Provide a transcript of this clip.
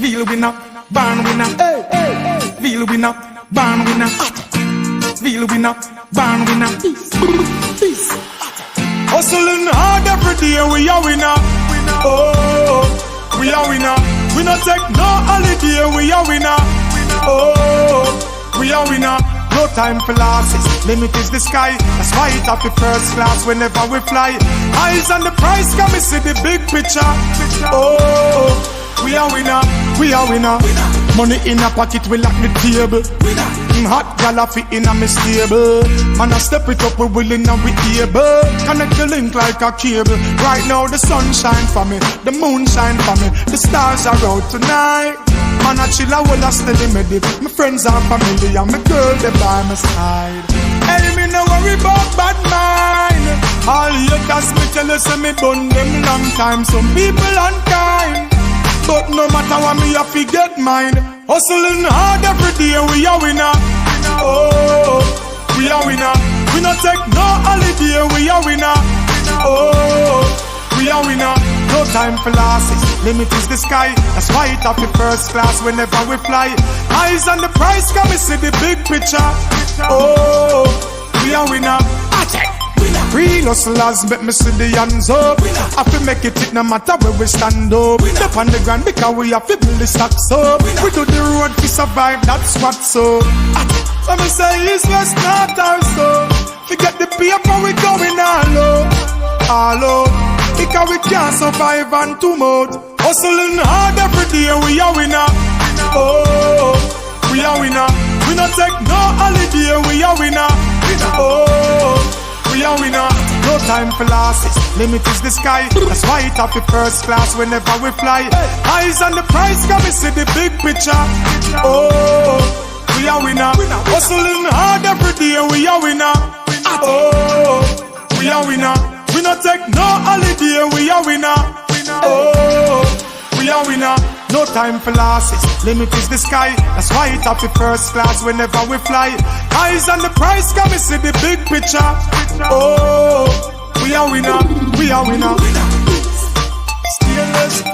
Real winner, born winner. Hey, hey, hey. Real winner, born winner. Real winner, born winner. Peace. Hustling hard every day, we are winner. Oh, we are winner. We not take no holiday, we are winner. Oh, we are winner. No time for losses, limit is the sky. That's why it have the first class whenever we fly. Eyes on the prize, come and see the big picture. Oh, we are winner, we are winner. Money in a pocket, we lock the table. Hot gal a fit in a me stable. Man, I step it up, we willing and we able. Connect the link like a cable. Right now the sun shine for me, the moon shine for me, the stars are out tonight. Man, I chill a whole a steady me dip. My friends are family and my girl they by my side. Hey, me no worry about bad mind. All haters me tell you say me bun them long time. Some people unkind, but no matter what me have to get mine. Hustling hard every day, we are winner. Oh, we are winner. We not take no holiday, we are winner. Oh, we are winner. No time for losses, limit is the sky. That's why it have the first class whenever we fly. Eyes on the prize, come and see the big picture. Oh, we are winner. Real hustlers make me see the hands up. I feel make it no matter where we stand up. Up on the ground because we have to build the stocks up. We do the road to survive, that's what's up. Let me say it's west, not our soul. Forget the paper, we going all low. All low. Because we can't survive on too much. Hustling hard every day, we are winner. Oh, we are winner. We not take no holiday, we are winner. Oh, we are winner. No time for losses, limit is the sky. That's why it have the first class whenever we fly. Eyes on the prize, come and see the big picture. Oh, we are winner. Hustling hard every day, we are winner. Oh, we are winner. We not take no holiday, we are winner. Oh, we are winner. No time for losses, limit is the sky. That's why it have the first class whenever we fly. Eyes on the prize, come and see the big picture. Oh, we are winner, we are winner. Steelers.